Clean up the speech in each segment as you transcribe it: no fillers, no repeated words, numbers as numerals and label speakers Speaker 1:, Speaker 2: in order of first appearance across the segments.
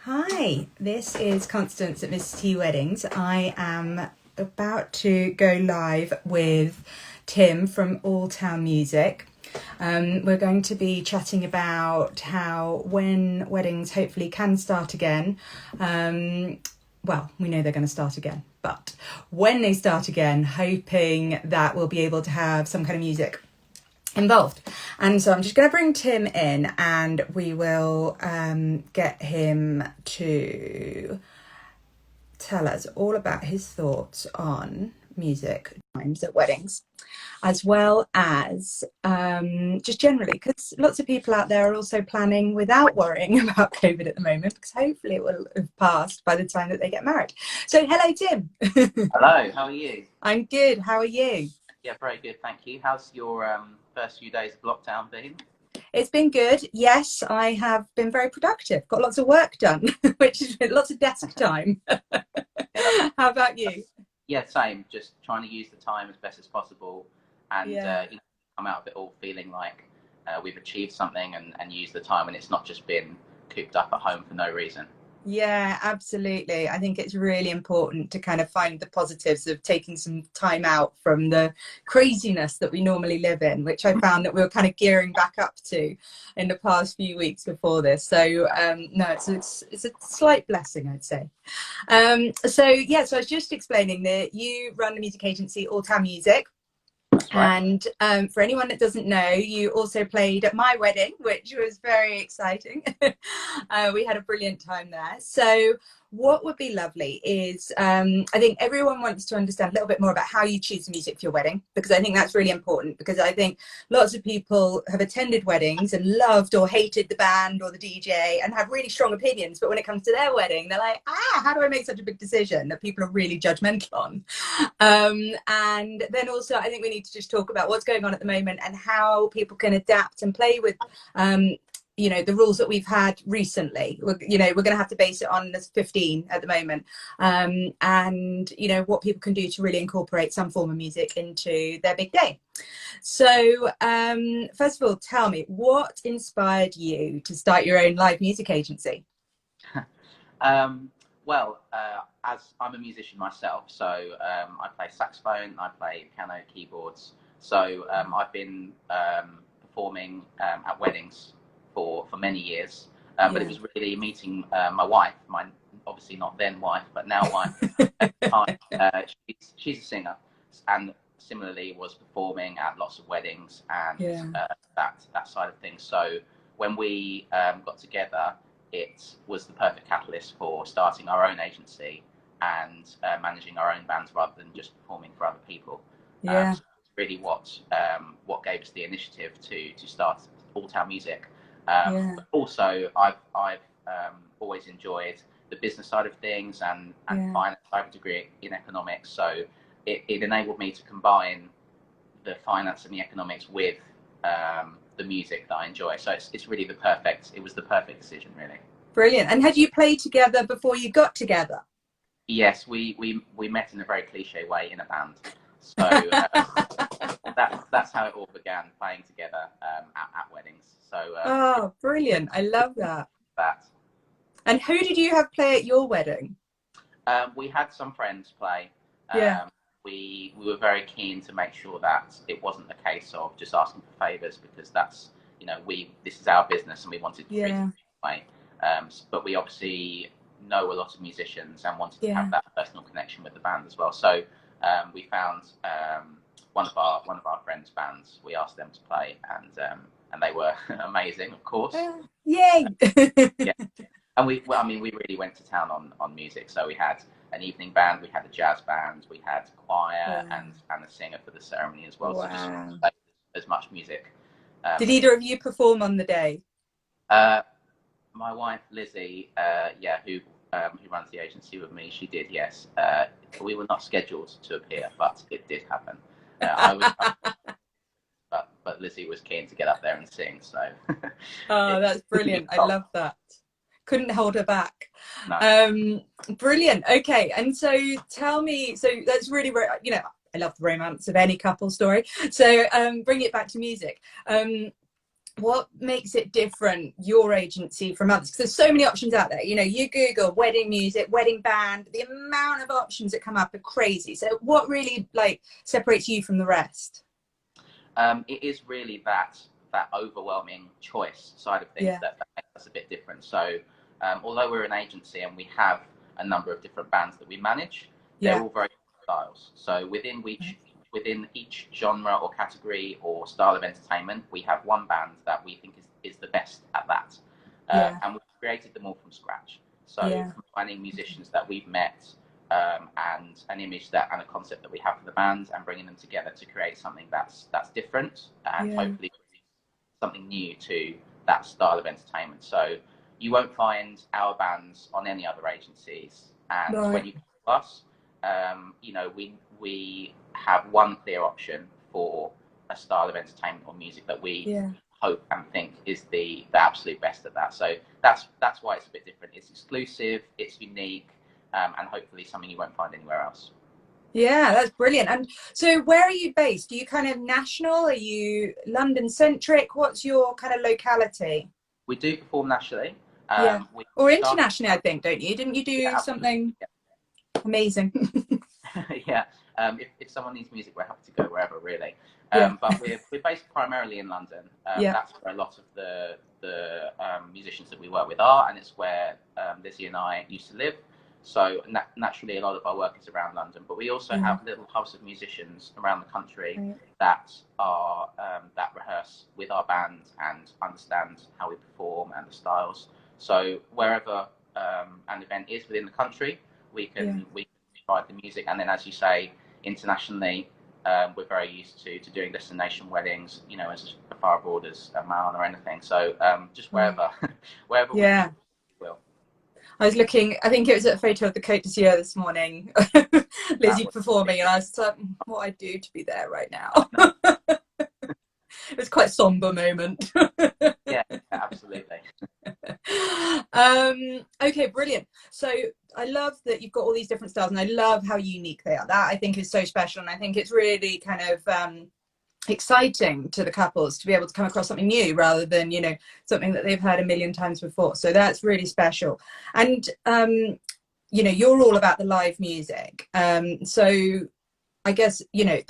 Speaker 1: Hi, this is Constance at Miss T Weddings. I am about to go live with Tim from All Town Music. We're going to be chatting about how when weddings hopefully can start again, well, we know they're going to start again, but when they start again, hoping that we'll be able to have some kind of music involved. And so I'm just going to bring Tim in and we will get him to tell us all about his thoughts on music times at weddings, as well as just generally, because lots of people out there are also planning without worrying about COVID at the moment, because hopefully it will have passed by the time that they get married. So hello, Tim.
Speaker 2: Hello, how are you?
Speaker 1: I'm good. How are you?
Speaker 2: Yeah, very good, thank you. How's your first few days of lockdown been?
Speaker 1: It's been good. Yes, I have been very productive. Got lots of work done, which is lots of desk time. How about you?
Speaker 2: Yeah, same. Just trying to use the time as best as possible, and
Speaker 1: Yeah.
Speaker 2: come out of it all feeling like we've achieved something, and use the time, and it's not just been cooped up at home for no reason.
Speaker 1: Yeah, absolutely. I think it's really important to kind of find the positives of taking some time out from the craziness that we normally live in, which I found that we were kind of gearing back up to in the past few weeks before this. So no, it's a slight blessing, I'd say. So yeah, so I was just explaining that you run the music agency All Town Music.
Speaker 2: That's right.
Speaker 1: And for anyone that doesn't know, you also played at my wedding, which was very exciting. We had a brilliant time there. So what would be lovely is I think everyone wants to understand a little bit more about how you choose the music for your wedding, because I think that's really important, because I think lots of people have attended weddings and loved or hated the band or the DJ and have really strong opinions. But when it comes to their wedding, they're like, how do I make such a big decision that people are really judgmental on? And then also, I think we need to just talk about what's going on at the moment and how people can adapt and play with, the rules that we've had recently. We're going to have to base it on this 15 at the moment, and what people can do to really incorporate some form of music into their big day. So, first of all, tell me, what inspired you to start your own live music agency?
Speaker 2: As I'm a musician myself, so I play saxophone, I play piano, keyboards. So I've been performing at weddings for many years. But it was really meeting my wife, my obviously not then wife, but now wife. At the time, she's a singer, and similarly was performing at lots of weddings and that side of things. So when we got together, it was the perfect catalyst for starting our own agency and managing our own bands rather than just performing for other people. So it's really what gave us the initiative to start All Town Music. But also, I've always enjoyed the business side of things and finance. I have a degree in economics, so it enabled me to combine the finance and the economics with the music that I enjoy. So it's really it was the perfect decision, really.
Speaker 1: Brilliant. And had you played together before you got together?
Speaker 2: Yes, we met in a very cliche way in a band. So that's how it all began, playing together at weddings. So
Speaker 1: oh, brilliant. I love that.
Speaker 2: That.
Speaker 1: And who did you have play at your wedding?
Speaker 2: We had some friends play.
Speaker 1: Yeah.
Speaker 2: We were very keen to make sure that it wasn't a case of just asking for favours, because that's, this is our business and we wanted to treat it that way. But we obviously know a lot of musicians and wanted to have that personal connection with the band as well. So we found one of our friends' bands. We asked them to play, and they were amazing, of course.
Speaker 1: Yay!
Speaker 2: Yeah. And we really went to town on music. So we had an evening band, we had a jazz band, we had choir and a singer for the ceremony as well. So just played as much music.
Speaker 1: Did either of you perform on the day?
Speaker 2: My wife Lizzie, who runs the agency with me, she did, yes. We were not scheduled to appear, but it did happen. I was, but Lizzie was keen to get up there and sing. So.
Speaker 1: Oh, that's brilliant! I love that. Couldn't hold her back.
Speaker 2: No.
Speaker 1: Brilliant. Okay, and so tell me. So that's really, I love the romance of any couple story. So bring it back to music. what makes it different, your agency from others? Because there's so many options out there. You know, you Google wedding music, wedding band, the amount of options that come up are crazy. So what really like separates you from the rest?
Speaker 2: It is really that overwhelming choice side of things
Speaker 1: Yeah.
Speaker 2: that makes us a bit different. So although we're an agency and we have a number of different bands that we manage, they're
Speaker 1: Yeah.
Speaker 2: all very different styles. So within each genre or category or style of entertainment, we have one band that we think is the best at that.
Speaker 1: Yeah.
Speaker 2: And we've created them all from scratch. So
Speaker 1: Yeah.
Speaker 2: combining musicians that we've met, and an image that and a concept that we have for the band, and bringing them together to create something that's different and
Speaker 1: Yeah.
Speaker 2: hopefully something new to that style of entertainment. So you won't find our bands on any other agencies. And when
Speaker 1: Right.
Speaker 2: you come to us, you know, we have one clear option for a style of entertainment or music that we
Speaker 1: Yeah.
Speaker 2: hope and think is the absolute best at that. So that's why it's a bit different. It's exclusive, it's unique, and hopefully something you won't find anywhere else.
Speaker 1: Yeah, that's brilliant. And so where are you based? Are you kind of national? Are you London centric? What's your kind of locality?
Speaker 2: We do perform nationally.
Speaker 1: Yeah.
Speaker 2: We
Speaker 1: Or
Speaker 2: started,
Speaker 1: internationally, I think, don't you? Didn't you
Speaker 2: yeah,
Speaker 1: do
Speaker 2: absolutely.
Speaker 1: something amazing?
Speaker 2: Yeah. If someone needs music, we're happy to go wherever, really.
Speaker 1: Yeah.
Speaker 2: But we're based primarily in London.
Speaker 1: Yeah.
Speaker 2: That's where a lot of the musicians that we work with are, and it's where Lizzie and I used to live. So naturally, a lot of our work is around London. But we also
Speaker 1: Yeah.
Speaker 2: have little hubs of musicians around the country
Speaker 1: Right.
Speaker 2: that are that rehearse with our band and understand how we perform and the styles. So wherever an event is within the country,
Speaker 1: Yeah.
Speaker 2: we provide the music, and then, as you say, internationally, we're very used to doing destination weddings, you know, as far abroad as Oman or anything. So just
Speaker 1: Right.
Speaker 2: wherever, wherever we
Speaker 1: Yeah.
Speaker 2: will.
Speaker 1: I was looking, I think it was at a photo of the Côte d'Azur this morning,
Speaker 2: That
Speaker 1: Lizzie
Speaker 2: would
Speaker 1: performing, and I was like, what I do to be there right now. It was quite a somber moment.
Speaker 2: yeah, absolutely.
Speaker 1: Okay, brilliant. So I love that you've got all these different styles, and I love how unique they are. That I think is so special, and I think it's really kind of exciting to the couples to be able to come across something new rather than, you know, something that they've heard a million times before. So that's really special. And you know, you're all about the live music. So I guess, you know,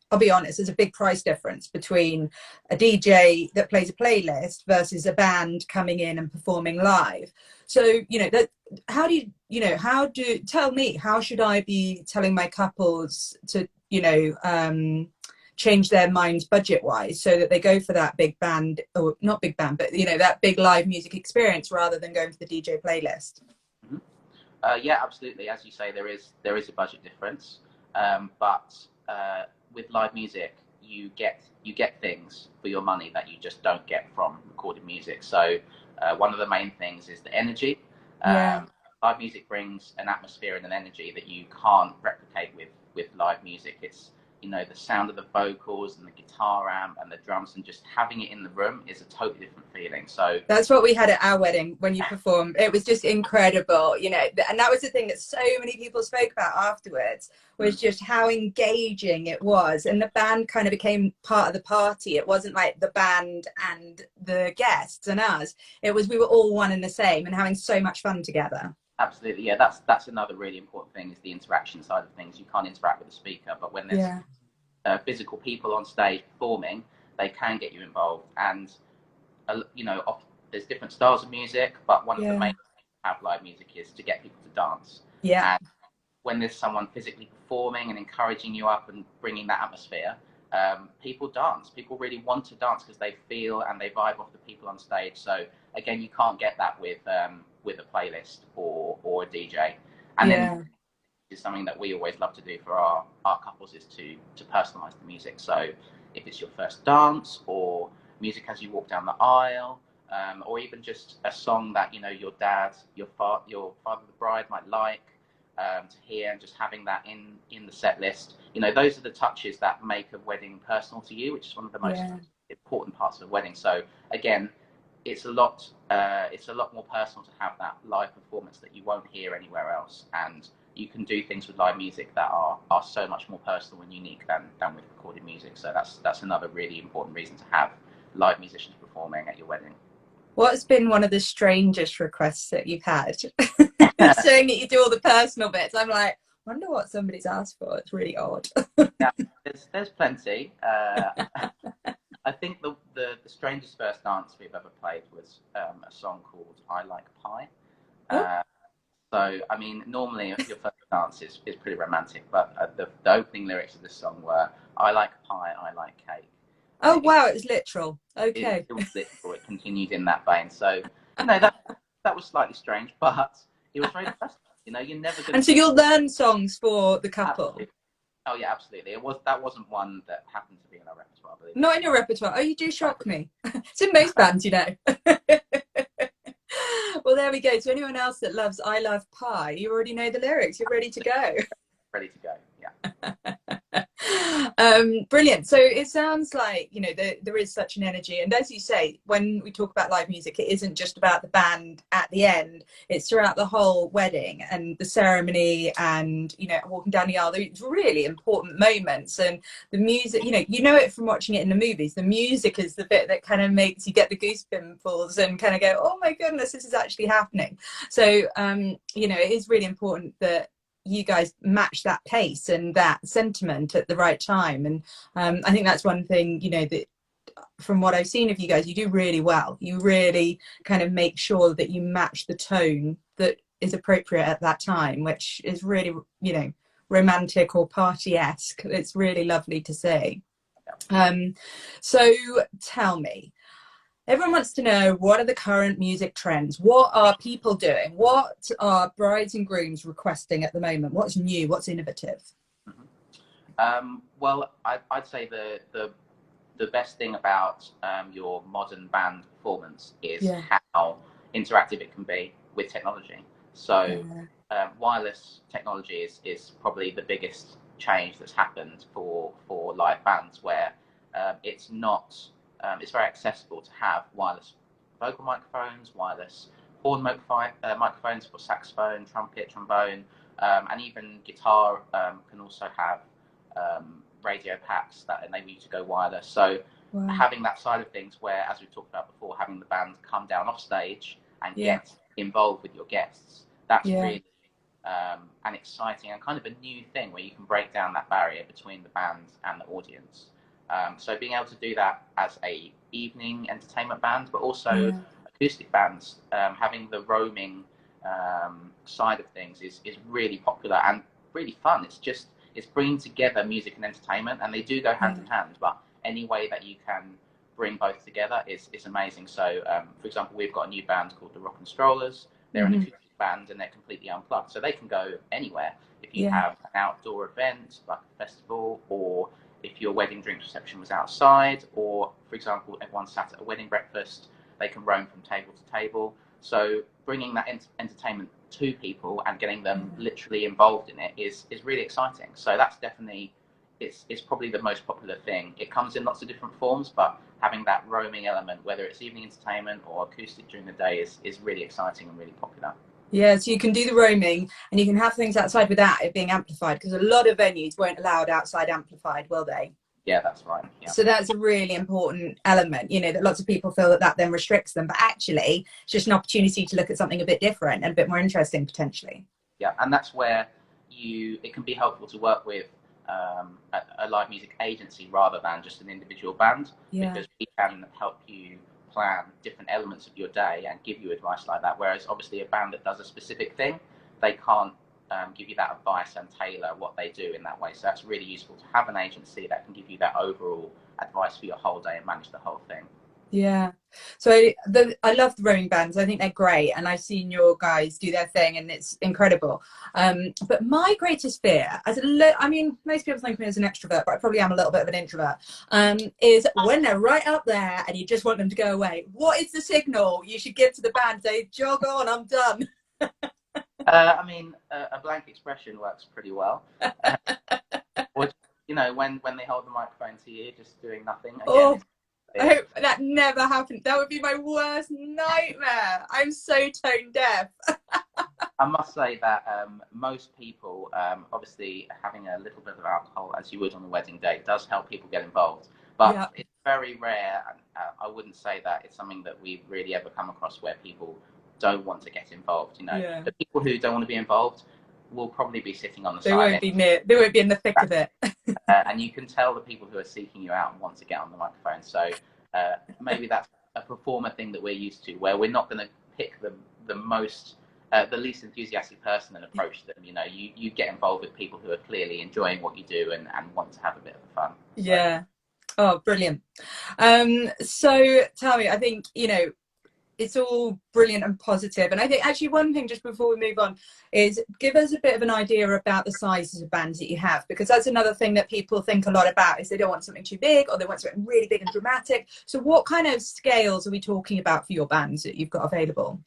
Speaker 1: I'll be honest, there's a big price difference between a DJ that plays a playlist versus a band coming in and performing live. So, you know, how do tell me, how should I be telling my couples to, you know, change their minds budget wise so that they go for that big band, or not big band, but, you know, that big live music experience rather than going for the DJ playlist?
Speaker 2: Mm-hmm. Yeah, absolutely. As you say, there is a budget difference, but with live music, you get things for your money that you just don't get from recorded music. So one of the main things is the energy.
Speaker 1: Yeah.
Speaker 2: Live music brings an atmosphere and an energy that you can't replicate with live music. It's, you know, the sound of the vocals and the guitar amp and the drums, and just having it in the room is a totally different feeling. So
Speaker 1: That's what we had at our wedding when you performed. It was just incredible, you know, and that was the thing that so many people spoke about afterwards, was just how engaging it was. And the band kind of became part of the party. It wasn't like the band and the guests and us. It was, we were all one and the same and having so much fun together.
Speaker 2: absolutely, yeah. That's another really important thing, is the interaction side of things. You can't interact with the speaker, but when there's
Speaker 1: Yeah.
Speaker 2: physical people on stage performing, they can get you involved. And you know, there's different styles of music, but one of the
Speaker 1: Yeah.
Speaker 2: main things to have live music is to get people to dance.
Speaker 1: Yeah.
Speaker 2: And when there's someone physically performing and encouraging you up and bringing that atmosphere, people dance. People really want to dance because they feel and they vibe off the people on stage. So again, you can't get that with a playlist or a DJ. And
Speaker 1: Yeah.
Speaker 2: then is something that we always love to do for our couples, is to personalize the music. So if it's your first dance, or music as you walk down the aisle, or even just a song that, you know, your dad, your father of the bride might like to hear, and just having that in the set list. You know, those are the touches that make a wedding personal to you, which is one of the most
Speaker 1: Yeah.
Speaker 2: important parts of a wedding. So again, it's a lot more personal to have that live performance that you won't hear anywhere else. And you can do things with live music that are so much more personal and unique than with recorded music. So that's another really important reason to have live musicians performing at your wedding.
Speaker 1: What's been one of the strangest requests that you've had? Saying that you do all the personal bits. I'm like, wonder what somebody's asked for. It's really odd.
Speaker 2: Yeah, there's plenty. I think the strangest first dance we've ever played was a song called "I Like Pie."
Speaker 1: Oh,
Speaker 2: So, I mean, normally your first dance is pretty romantic, but the opening lyrics of this song were "I like pie, I like cake," and
Speaker 1: oh wow, it's literal. Okay.
Speaker 2: it was literal. It continued in that vein. So, that was slightly strange, but it was very festive. You're never going
Speaker 1: And
Speaker 2: to
Speaker 1: so
Speaker 2: get
Speaker 1: you'll learn songs for the couple?
Speaker 2: absolutely. Oh yeah, absolutely. That wasn't one that happened to be in our repertoire, believe it
Speaker 1: Not
Speaker 2: or
Speaker 1: in your
Speaker 2: not.
Speaker 1: repertoire. Oh, you do shock me. It's in most bands, you know. Well, there we go. To anyone else that loves I Love Pie, you already know the lyrics. You're ready to go.
Speaker 2: Ready to go. Yeah.
Speaker 1: Brilliant. So it sounds like, there is such an energy. And as you say, when we talk about live music, it isn't just about the band at the end. It's throughout the whole wedding and the ceremony and, walking down the aisle. It's really important moments. And the music, it from watching it in the movies. The music is the bit that kind of makes you get the goosebumps and kind of go, oh my goodness, this is actually happening. So, it is really important that you guys match that pace and that sentiment at the right time. And I think that's one thing, that from what I've seen of you guys, you do really well. You really kind of make sure that you match the tone that is appropriate at that time, which is really, romantic or party-esque. It's really lovely to see. So tell me, everyone wants to know, what are the current music trends? What are people doing? What are brides and grooms requesting at the moment? What's new? What's innovative?
Speaker 2: Well, I'd say the best thing about your modern band performance is how interactive it can be with technology. So wireless technology is probably the biggest change that's happened for live bands, where it's very accessible to have wireless vocal microphones, wireless horn microphones for saxophone, trumpet, trombone, and even guitar can also have radio packs that enable you to go wireless. So having that side of things where, as we've talked about before, having the band come down off stage and get involved with your guests, that's really an exciting and kind of a new thing where you can break down that barrier between the band and the audience. So being able to do that as a evening entertainment band, but also acoustic bands, having the roaming side of things is really popular and really fun. It's bringing together music and entertainment, and they do go hand in hand, but any way that you can bring both together is amazing. So, for example, we've got a new band called the Rock and Strollers. They're an acoustic band and they're completely unplugged, so they can go anywhere. If you have an outdoor event like a festival, or if your wedding drink reception was outside, or, for example, everyone sat at a wedding breakfast, they can roam from table to table. So bringing that entertainment to people and getting them literally involved in it is really exciting. So that's definitely, it's probably the most popular thing. It comes in lots of different forms, but having that roaming element, whether it's evening entertainment or acoustic during the day, is really exciting and really popular.
Speaker 1: Yeah, so you can do the roaming and you can have things outside without it being amplified, because a lot of venues won't allow it outside amplified, will they?
Speaker 2: Yeah, that's right. Yeah.
Speaker 1: So that's a really important element, that lots of people feel that then restricts them, but actually it's just an opportunity to look at something a bit different and a bit more interesting potentially.
Speaker 2: Yeah, and that's where it can be helpful to work with a live music agency rather than just an individual band, because we can help you plan different elements of your day and give you advice like that. Whereas obviously a band that does a specific thing, they can't give you that advice and tailor what they do in that way. So that's really useful to have an agency that can give you that overall advice for your whole day and manage the whole thing.
Speaker 1: Yeah. So I love the roaming bands. I think they're great, and I've seen your guys do their thing, and it's incredible. But my greatest fear, most people think of me as an extrovert, but I probably am a little bit of an introvert, is when they're right up there and you just want them to go away. What is the signal you should give to the band? Say, jog on, I'm done.
Speaker 2: A blank expression works pretty well. Or, when they hold the microphone to you, just doing nothing. Again,
Speaker 1: I hope that never happened. That would be my worst nightmare. I'm so tone deaf.
Speaker 2: I must say that most people, obviously having a little bit of alcohol, as you would on the wedding day, does help people get involved. But very rare, and I wouldn't say that it's something that we've really ever come across where people don't want to get involved. You know,
Speaker 1: Yeah.
Speaker 2: the people who don't want to be involved will probably be sitting on the
Speaker 1: They
Speaker 2: side.
Speaker 1: won't be near. They won't be in the thick of it.
Speaker 2: And you can tell the people who are seeking you out and want to get on the microphone. So maybe that's a performer thing that we're used to, where we're not going to pick the most, the least enthusiastic person and approach them. You know, you get involved with people who are clearly enjoying what you do and want to have a bit of fun. So.
Speaker 1: Yeah. Oh, brilliant. So tell me, I think, you know, it's all brilliant and positive. And I think actually one thing just before we move on is give us a bit of an idea about the sizes of bands that you have, because that's another thing that people think a lot about is they don't want something too big or they want something really big and dramatic. So what kind of scales are we talking about for your bands that you've got available?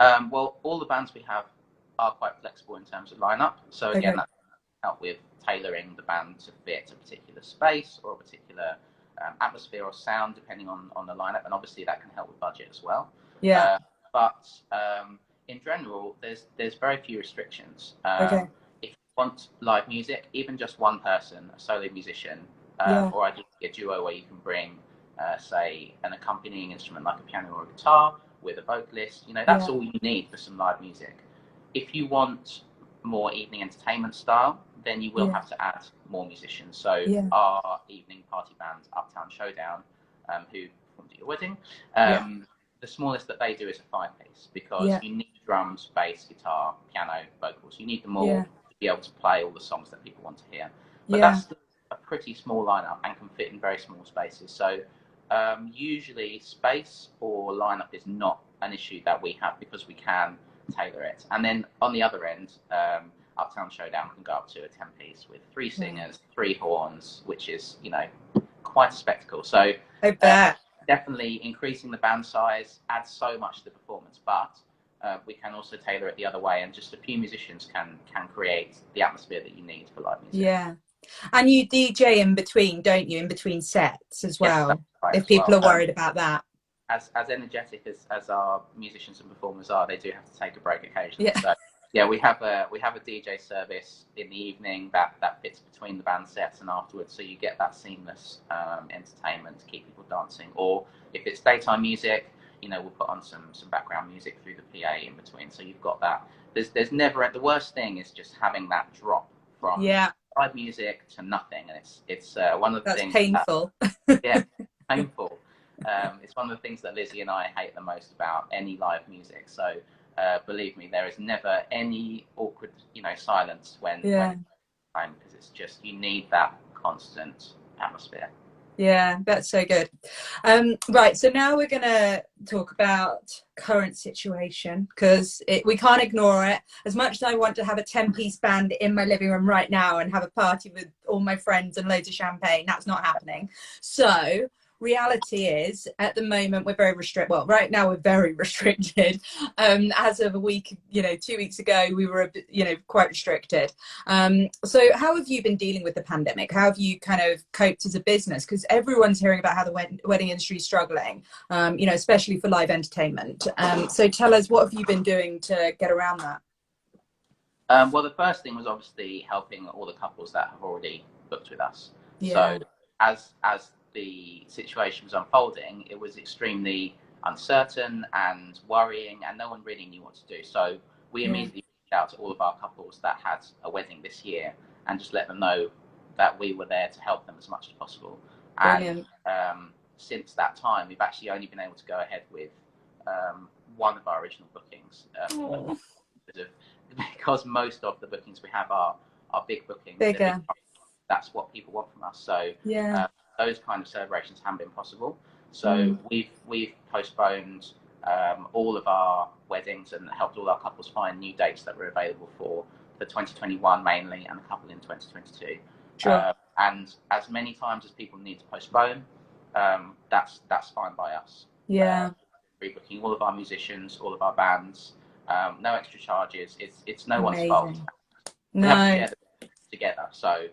Speaker 2: Well, all the bands we have are quite flexible in terms of lineup. So again, that help with tailoring the band to fit a particular space or a particular atmosphere or sound, depending on the lineup, and obviously that can help with budget as well.
Speaker 1: Yeah.
Speaker 2: But in general, there's very few restrictions. If you want live music, even just one person, a solo musician, or ideally a duo where you can bring, say, an accompanying instrument like a piano or a guitar with a vocalist, you know, that's all you need for some live music. If you want more evening entertainment style, then you will have to add more musicians. So our evening party band, Uptown Showdown, who performed at your wedding, the smallest that they do is a 5-piece, because you need drums, bass, guitar, piano, vocals. You need them all to be able to play all the songs that people want to hear. But that's a pretty small lineup and can fit in very small spaces. So usually space or lineup is not an issue that we have, because we can tailor it. And then on the other end, Uptown Showdown can go up to a 10-piece with 3 singers, 3 horns, which is, you know, quite a spectacle. So
Speaker 1: I bet.
Speaker 2: Definitely increasing the band size adds so much to the performance, but we can also tailor it the other way, and just a few musicians can create the atmosphere that you need for live music.
Speaker 1: Yeah. And you DJ in between, don't you, in between sets as well?
Speaker 2: Yes, right,
Speaker 1: if people are worried about that.
Speaker 2: As energetic as our musicians and performers are, they do have to take a break occasionally.
Speaker 1: Yeah.
Speaker 2: So yeah, we have a DJ service in the evening that fits between the band sets and afterwards, so you get that seamless entertainment to keep people dancing. Or if it's daytime music, you know, we'll put on some background music through the PA in between, so you've got that. There's never, the worst thing is just having that drop from live music to nothing, and it's one of the things
Speaker 1: painful.
Speaker 2: Painful. It's one of the things that Lizzie and I hate the most about any live music. So believe me, there is never any awkward, you know, silence when because it's just, you need that constant atmosphere.
Speaker 1: Yeah, that's so good. Right, so now we're going to talk about current situation, because we can't ignore it. As much as I want to have a 10-piece band in my living room right now and have a party with all my friends and loads of champagne, that's not happening. So reality is, at the moment, we're very restricted. Well, right now we're very restricted. As of a week, you know, 2 weeks ago, we were, you know, quite restricted. So how have you been dealing with the pandemic? How have you kind of coped as a business? Because everyone's hearing about how the wedding industry is struggling, you know, especially for live entertainment. So tell us, what have you been doing to get around that?
Speaker 2: Well, the first thing was obviously helping all the couples that have already booked with us.
Speaker 1: Yeah.
Speaker 2: So as the situation was unfolding, it was extremely uncertain and worrying, and no one really knew what to do. So we immediately reached out to all of our couples that had a wedding this year and just let them know that we were there to help them as much as possible.
Speaker 1: Brilliant.
Speaker 2: And since that time, we've actually only been able to go ahead with one of our original bookings, because most of the bookings we have are big bookings.
Speaker 1: Bigger.
Speaker 2: That's what people want from us. So those kind of celebrations haven't been possible. So we've postponed all of our weddings and helped all our couples find new dates that were available for 2021 mainly, and a couple in 2022.
Speaker 1: Sure.
Speaker 2: And as many times as people need to postpone, that's fine by us.
Speaker 1: Yeah.
Speaker 2: Rebooking all of our musicians, all of our bands, no extra charges. It's no one's fault.
Speaker 1: No.
Speaker 2: We have to share the together. So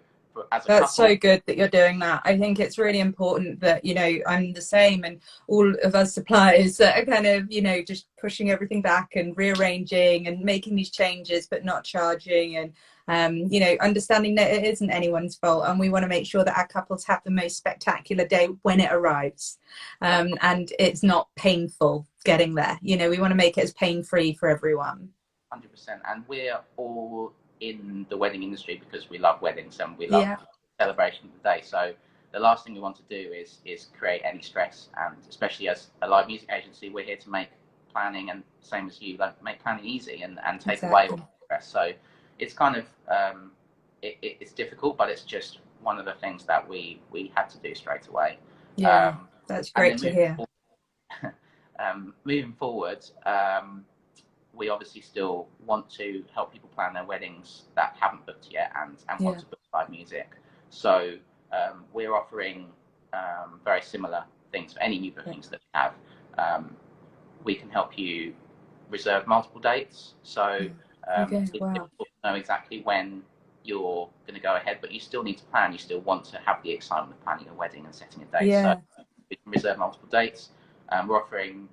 Speaker 2: as a
Speaker 1: That's
Speaker 2: couple.
Speaker 1: so good that you're doing that. I think it's really important that, I'm the same, and all of us suppliers that are kind of, just pushing everything back and rearranging and making these changes, but not charging, and, understanding that it isn't anyone's fault. And we want to make sure that our couples have the most spectacular day when it arrives. And it's not painful getting there. We want to make it as pain-free for everyone.
Speaker 2: 100%. And we're all in the wedding industry because we love weddings and we love celebration of the day. So the last thing we want to do is create any stress, and especially as a live music agency, we're here to make planning, and same as you, like, make planning easy and take away all the stress. So it's kind of it's difficult, but it's just one of the things that we had to do straight away.
Speaker 1: That's great to hear.
Speaker 2: Moving forward, we obviously still want to help people plan their weddings that haven't booked yet and want to book live music. So we're offering very similar things for any new bookings that we have. We can help you reserve multiple dates. So it's difficult to know exactly when you're going to go ahead, but you still need to plan. You still want to have the excitement of planning a wedding and setting a date. So we can reserve multiple dates. We're offering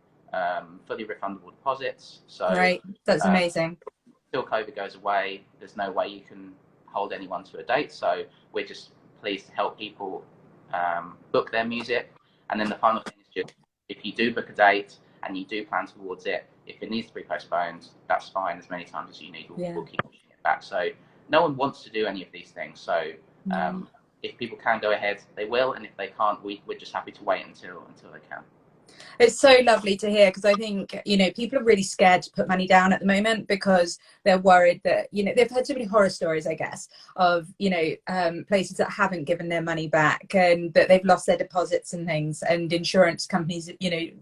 Speaker 2: fully refundable deposits. So
Speaker 1: that's amazing.
Speaker 2: Until COVID goes away, there's no way you can hold anyone to a date. So we're just pleased to help people book their music. And then the final thing is, just if you do book a date and you do plan towards it, if it needs to be postponed, that's fine. As many times as you need, we'll keep pushing it back. So no one wants to do any of these things. So if people can go ahead, they will. And if they can't, we're just happy to wait until they can.
Speaker 1: It's so lovely to hear, because I think, people are really scared to put money down at the moment because they're worried that, they've heard so many horror stories, I guess, of, places that haven't given their money back and that they've lost their deposits and things, and insurance companies,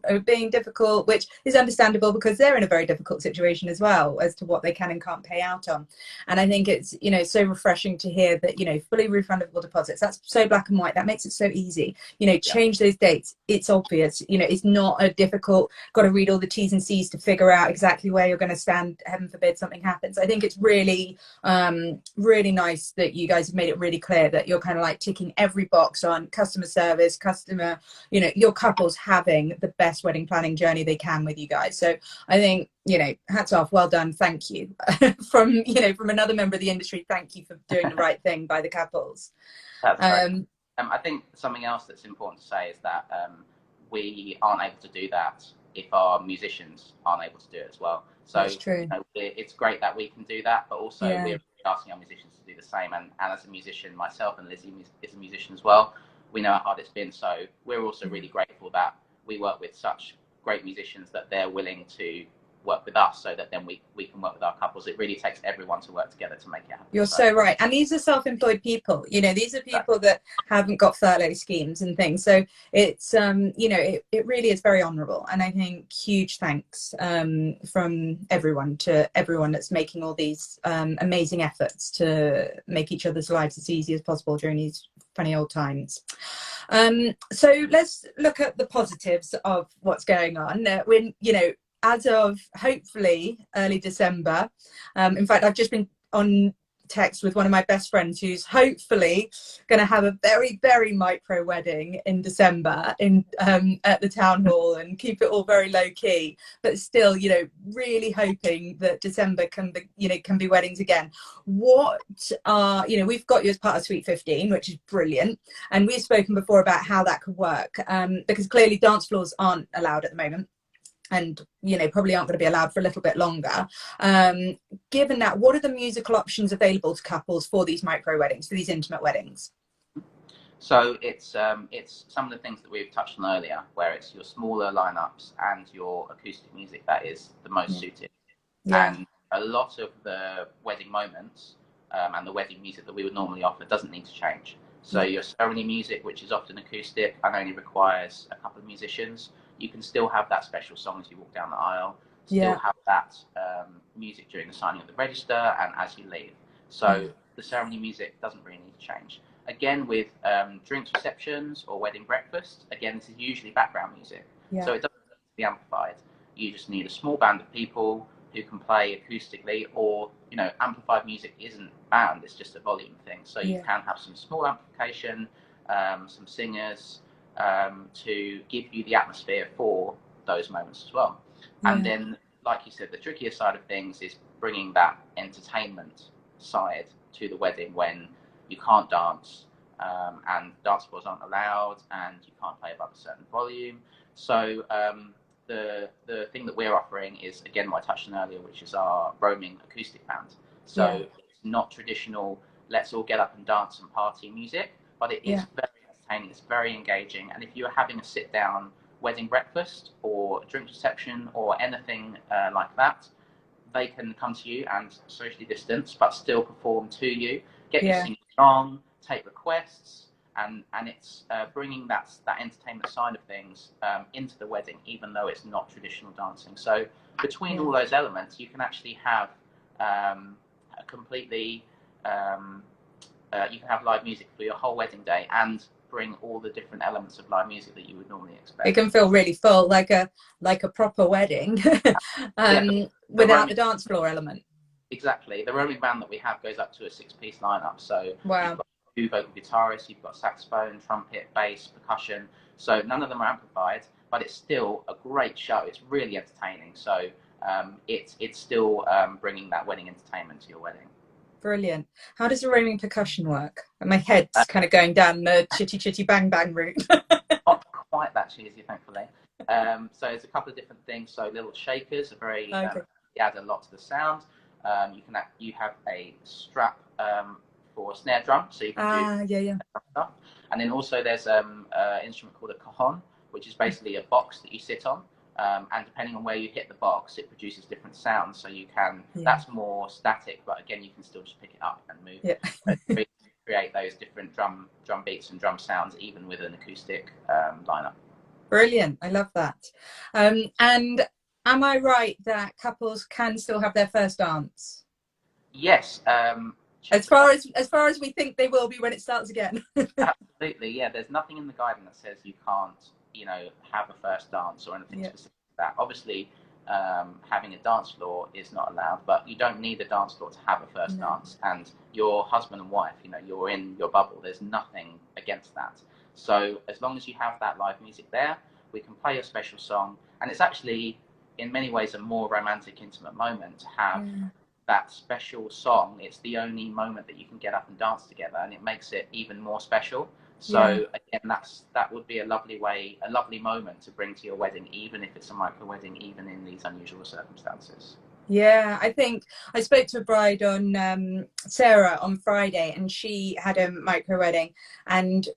Speaker 1: are being difficult, which is understandable because they're in a very difficult situation as well as to what they can and can't pay out on. And I think it's, so refreshing to hear that, fully refundable deposits, that's so black and white. That makes it so easy, change those dates. It's obvious, it's not a difficult, got to read all the T's and C's to figure out exactly where you're going to stand, heaven forbid something happens. I think it's really really nice that you guys have made it really clear that you're kind of like ticking every box on customer service, your couples having the best wedding planning journey they can with you guys. So I think, hats off, well done, thank you. From another member of the industry, thank you for doing the right thing by the couples.
Speaker 2: That's right. I think something else that's important to say is that we aren't able to do that if our musicians aren't able to do it as well. So
Speaker 1: that's true.
Speaker 2: It's great that we can do that, but also we're asking our musicians to do the same. And as a musician myself, and Lizzie is a musician as well, we know how hard it's been. So we're also really grateful that we work with such great musicians that they're willing to work with us, so that then we can work with our couples. It really takes everyone to work together to make it happen.
Speaker 1: You're so right. And these are self-employed people, these are people that haven't got furlough schemes and things. So it's, it really is very honourable. And I think huge thanks from everyone to everyone that's making all these amazing efforts to make each other's lives as easy as possible during these funny old times. So let's look at the positives of what's going on. When, as of hopefully early December, in fact, I've just been on text with one of my best friends who's hopefully going to have a very, very micro wedding in December at the town hall, and keep it all very low key, but still, really hoping that December can be weddings again. What are, we've got you as part of Sweet 15, which is brilliant. And we've spoken before about how that could work, because clearly dance floors aren't allowed at the moment, and probably aren't going to be allowed for a little bit longer. Given that, what are the musical options available to couples for these micro weddings, for these intimate weddings?
Speaker 2: So it's some of the things that we've touched on earlier, where it's your smaller lineups and your acoustic music that is the most suited. And a lot of the wedding moments and the wedding music that we would normally offer doesn't need to change. So your ceremony music, which is often acoustic and only requires a couple of musicians, you can still have that special song as you walk down the aisle, still have that music during the signing of the register and as you leave. So the ceremony music doesn't really need to change. Again, with drinks receptions or wedding breakfast, again, this is usually background music. So it doesn't need to be amplified. You just need a small band of people who can play acoustically, or amplified music isn't banned, it's just a volume thing. So you can have some small amplification, some singers, to give you the atmosphere for those moments as well. And then, like you said, the trickier side of things is bringing that entertainment side to the wedding when you can't dance, and dance floors aren't allowed, and you can't play above a certain volume. So the thing that we're offering is, again, what I touched on earlier, which is our roaming acoustic band. So it's not traditional, let's all get up and dance and party music, but it is very entertaining, it's very engaging. And if you're having a sit-down wedding breakfast or drink reception or anything like that, they can come to you and socially distance, but still perform to you, get you singing along, take requests, and it's bringing that entertainment side of things into the wedding, even though it's not traditional dancing. So between all those elements, you can actually have a completely, you can have live music for your whole wedding day and bring all the different elements of live music that you would normally expect.
Speaker 1: It can feel really full, like a proper wedding, without the dance floor element.
Speaker 2: Exactly. The roaming band that we have goes up to a 6-piece lineup. So you've got 2 vocal guitarists, you've got saxophone, trumpet, bass, percussion. So none of them are amplified, but it's still a great show. It's really entertaining. So it's still bringing that wedding entertainment to your wedding.
Speaker 1: Brilliant. How does the roaming percussion work? My head's kind of going down the chitty chitty bang bang route.
Speaker 2: Not quite that cheesy, thankfully. So there's a couple of different things. So little shakers are very add a lot to the sound. You have a strap for a snare drum, so you can do stuff. And then also there's an instrument called a cajon, which is basically a box that you sit on. And depending on where you hit the box, it produces different sounds. So you can, that's more static, but again, you can still just pick it up and move it. Create those different drum beats and drum sounds, even with an acoustic lineup.
Speaker 1: Brilliant. I love that. And am I right that couples can still have their first dance?
Speaker 2: Yes.
Speaker 1: As far as we think they will be when it starts again.
Speaker 2: Absolutely. Yeah. There's nothing in the guidance that says you can't, have a first dance or anything specific to that. Obviously, having a dance floor is not allowed, but you don't need a dance floor to have a first dance. And your husband and wife, you're in your bubble. There's nothing against that. So as long as you have that live music there, we can play a special song. And it's actually, in many ways, a more romantic, intimate moment to have that special song. It's the only moment that you can get up and dance together, and it makes it even more special. So again, that would be a lovely moment to bring to your wedding, even if it's a micro wedding, even in these unusual circumstances.
Speaker 1: Yeah, I think I spoke to a bride on Sarah on Friday, and she had a micro wedding, and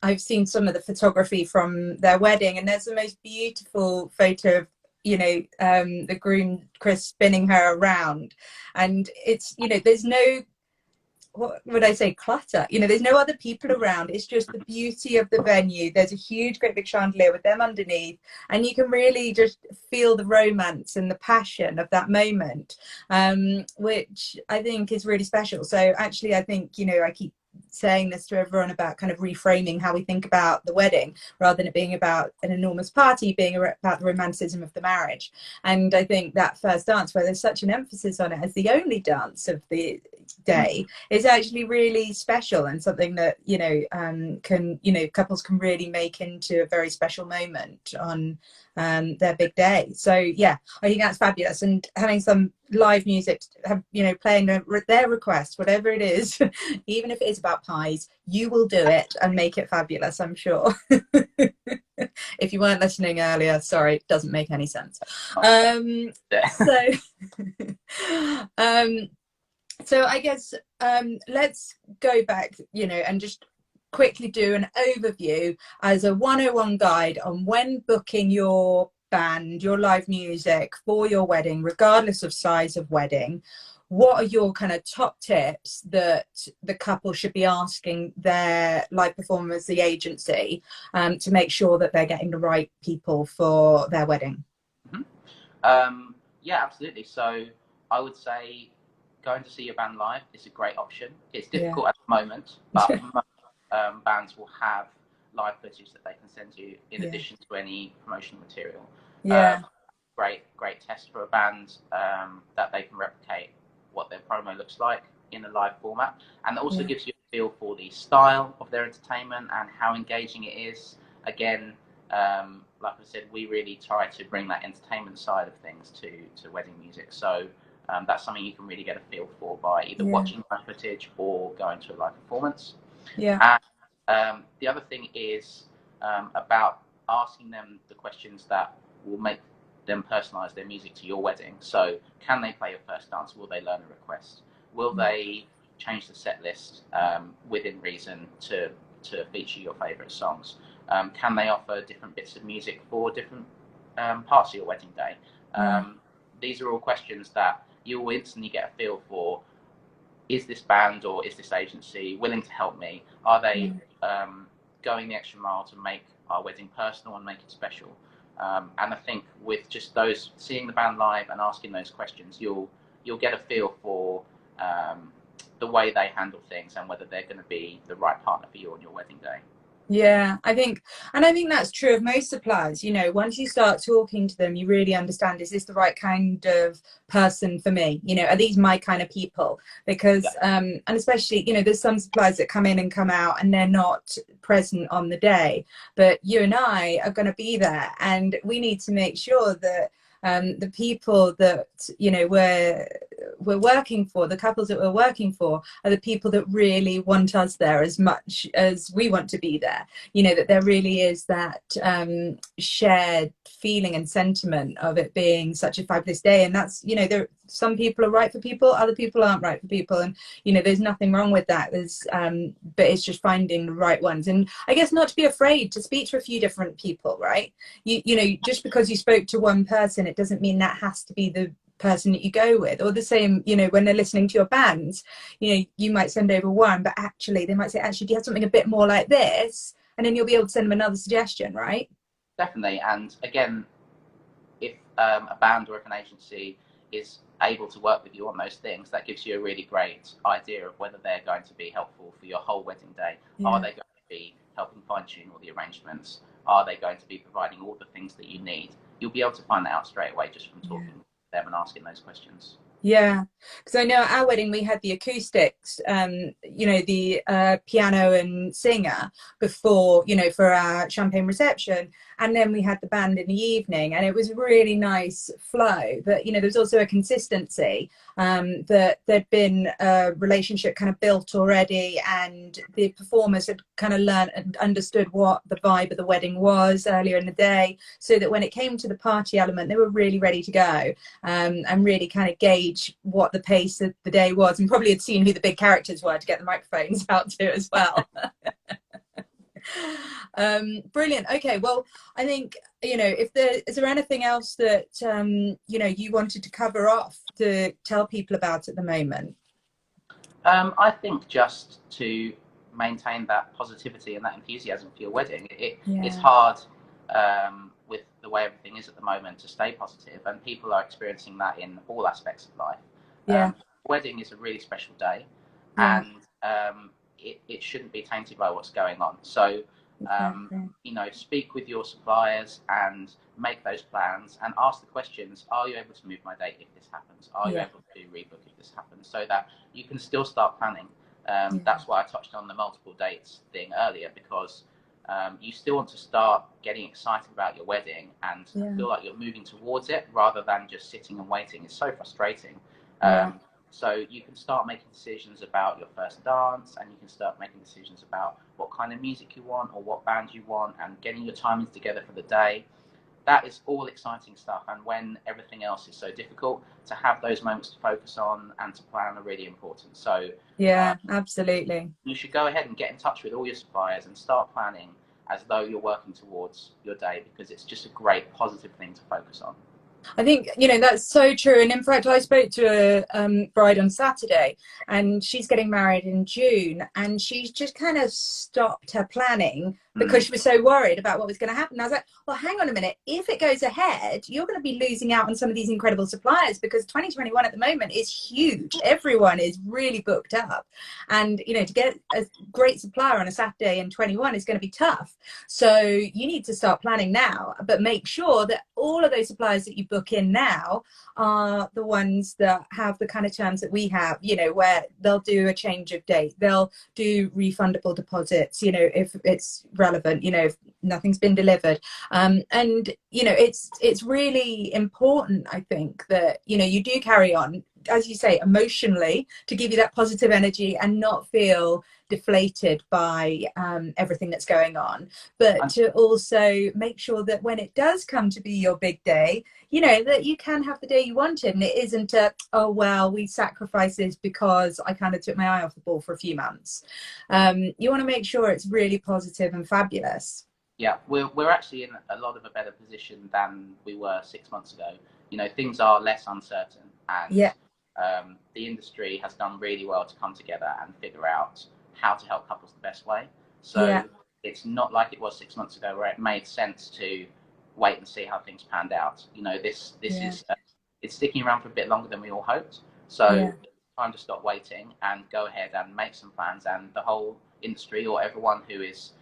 Speaker 1: I've seen some of the photography from their wedding, and there's the most beautiful photo of the groom Chris spinning her around, and it's there's no, what would I say, clutter. There's no other people around. It's just the beauty of the venue. There's a huge, great big chandelier with them underneath, and you can really just feel the romance and the passion of that moment, which I think is really special. So actually, I think, I keep saying this to everyone about kind of reframing how we think about the wedding, rather than it being about an enormous party, being about the romanticism of the marriage. And I think that first dance, where there's such an emphasis on it as the only dance of the day, is actually really special, and something that couples can really make into a very special moment on their big day. So yeah, I think that's fabulous. And having some live music, playing their request, whatever it is, even if it is about pies, you will do it and make it fabulous, I'm sure. If you weren't listening earlier, sorry, it doesn't make any sense. So I guess let's go back, and just quickly do an overview as a 101 guide on when booking your band, your live music for your wedding, regardless of size of wedding. What are your kind of top tips that the couple should be asking their live performers, the agency, to make sure that they're getting the right people for their wedding?
Speaker 2: Yeah, absolutely. So I would say going to see your band live is a great option. It's difficult at the moment, but most bands will have live footage that they can send you in addition to any promotional material. great test for a band, that they can replicate what their promo looks like in a live format, and it also gives you a feel for the style of their entertainment and how engaging it is. Again, like I said, we really try to bring that entertainment side of things to wedding music. So that's something you can really get a feel for by either watching live footage or going to a live performance.
Speaker 1: Yeah.
Speaker 2: And the other thing is about asking them the questions that will make them personalize their music to your wedding. So can they play your first dance? Will they learn a request? Will they change the set list within reason to feature your favorite songs? Can they offer different bits of music for different parts of your wedding day? These are all questions that you will instantly get a feel for. Is this band or is this agency willing to help me? Are they going the extra mile to make our wedding personal and make it special? And I think with just those, seeing the band live and asking those questions, you'll get a feel for the way they handle things and whether they're going to be the right partner for you on your wedding day.
Speaker 1: Yeah, I think that's true of most suppliers. You know, once you start talking to them, you really understand, is this the right kind of person for me? You know, are these my kind of people? Because, and especially, you know, there's some suppliers that come in and come out and they're not present on the day, but you and I are going to be there, and we need to make sure that the people that, you know, we're working for, the couples that we're working for, are the people that really want us there as much as we want to be there. You know, that there really is that shared feeling and sentiment of it being such a fabulous day. And that's, you know, some people are right for people, other people aren't right for people, and you know, there's nothing wrong with that. There's but it's just finding the right ones, and I guess not to be afraid to speak to a few different people, right? You know, just because you spoke to one person, it doesn't mean that has to be the person that you go with. Or the same, you know, when they're listening to your bands, you know, you might send over one, but actually they might say, actually, do you have something a bit more like this? And then you'll be able to send them another suggestion, right?
Speaker 2: Definitely. And again, if a band or if an agency is able to work with you on those things, that gives you a really great idea of whether they're going to be helpful for your whole wedding day. Are they going to be helping fine-tune all the arrangements? Are they going to be providing all the things that you need? You'll be able to find that out straight away just from talking to them and asking those questions.
Speaker 1: Yeah, because I know at our wedding we had the acoustics, you know, the piano and singer before, you know, for our champagne reception, and then we had the band in the evening, and it was a really nice flow. But you know, there was also a consistency, that there'd been a relationship kind of built already, and the performers had kind of learned and understood what the vibe of the wedding was earlier in the day, so that when it came to the party element, they were really ready to go, and really kind of gauge what the pace of the day was, and probably had seen who the big characters were to get the microphones out to as well. Brilliant. Okay, well, I think, you know, is there anything else that you know, you wanted to cover off to tell people about at the moment?
Speaker 2: I think just to maintain that positivity and that enthusiasm for your wedding. It's hard with the way everything is at the moment to stay positive, and people are experiencing that in all aspects of life. Wedding is a really special day, and it shouldn't be tainted by what's going on. So, you know, speak with your suppliers and make those plans and ask the questions: are you able to move my date if this happens? Are you able to rebook if this happens? So that you can still start planning. That's why I touched on the multiple dates thing earlier, because you still want to start getting excited about your wedding and feel like you're moving towards it rather than just sitting and waiting. It's so frustrating. So you can start making decisions about your first dance, and you can start making decisions about what kind of music you want or what band you want, and getting your timings together for the day. That is all exciting stuff, and when everything else is so difficult, to have those moments to focus on and to plan are really important. So
Speaker 1: absolutely,
Speaker 2: you should go ahead and get in touch with all your suppliers and start planning as though you're working towards your day, because it's just a great positive thing to focus on.
Speaker 1: I think, you know, that's so true. And in fact, I spoke to a bride on Saturday, and she's getting married in June, and she's just kind of stopped her planning because she was so worried about what was going to happen. I was like, well, hang on a minute. If it goes ahead, you're going to be losing out on some of these incredible suppliers, because 2021 at the moment is huge. Everyone is really booked up. And, you know, to get a great supplier on a Saturday in 21 is going to be tough. So you need to start planning now, but make sure that all of those suppliers that you book in now are the ones that have the kind of terms that we have, you know, where they'll do a change of date, they'll do refundable deposits, you know, if it's relevant, you know, if nothing's been delivered. And, you know, it's really important, I think, that, you know, you do carry on, as you say, emotionally, to give you that positive energy and not feel deflated by everything that's going on, but to also make sure that when it does come to be your big day, you know, that you can have the day you wanted, and it isn't a, oh well, we sacrifice this because I kind of took my eye off the ball for a few months. You want to make sure it's really positive and fabulous.
Speaker 2: Yeah, we're actually in a lot of a better position than we were 6 months ago. You know, things are less uncertain, and
Speaker 1: Yeah.
Speaker 2: the industry has done really well to come together and figure out how to help couples the best way. So
Speaker 1: Yeah.
Speaker 2: it's not like it was 6 months ago where it made sense to wait and see how things panned out. You know, this
Speaker 1: Yeah.
Speaker 2: is it's sticking around for a bit longer than we all hoped. So
Speaker 1: Yeah.
Speaker 2: it's time to stop waiting and go ahead and make some plans. And the whole industry, or everyone who is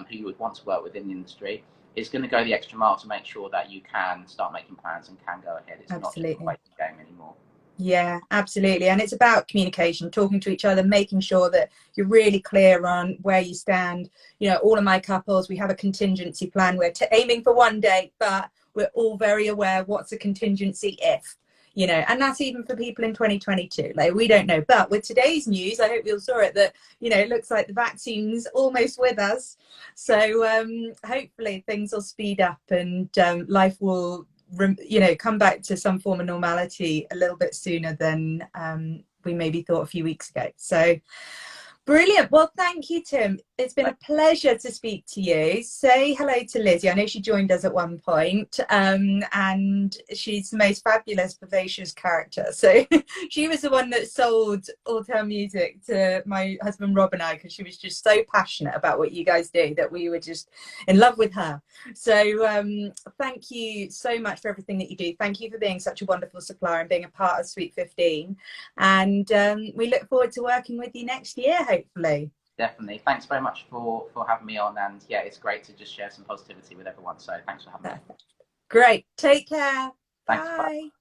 Speaker 2: who you would want to work with in the industry, is going to go the extra mile to make sure that you can start making plans and can go ahead. It's not just a
Speaker 1: Absolutely.
Speaker 2: waiting game anymore.
Speaker 1: Yeah, absolutely. And it's about communication, talking to each other, making sure that you're really clear on where you stand. You know, all of my couples, we have a contingency plan. We're aiming for one date, but we're all very aware what's a contingency if, you know, and that's even for people in 2022. Like, we don't know. But with today's news, I hope you all saw it, that, you know, it looks like the vaccine's almost with us. So hopefully things will speed up and life will, you know, come back to some form of normality a little bit sooner than we maybe thought a few weeks ago. So brilliant. Well, thank you, Tim. It's been a pleasure to speak to you. Say hello to Lizzie. I know she joined us at one point, and she's the most fabulous, vivacious character. So she was the one that sold Autel Music to my husband Rob and I, because she was just so passionate about what you guys do that we were just in love with her. So thank you so much for everything that you do. Thank you for being such a wonderful supplier and being a part of Sweet 15. And we look forward to working with you next year, hopefully.
Speaker 2: Definitely. Thanks very much for having me on. And yeah, it's great to just share some positivity with everyone. So thanks for having me.
Speaker 1: Great. Take care.
Speaker 2: Thanks. Bye.
Speaker 1: Bye.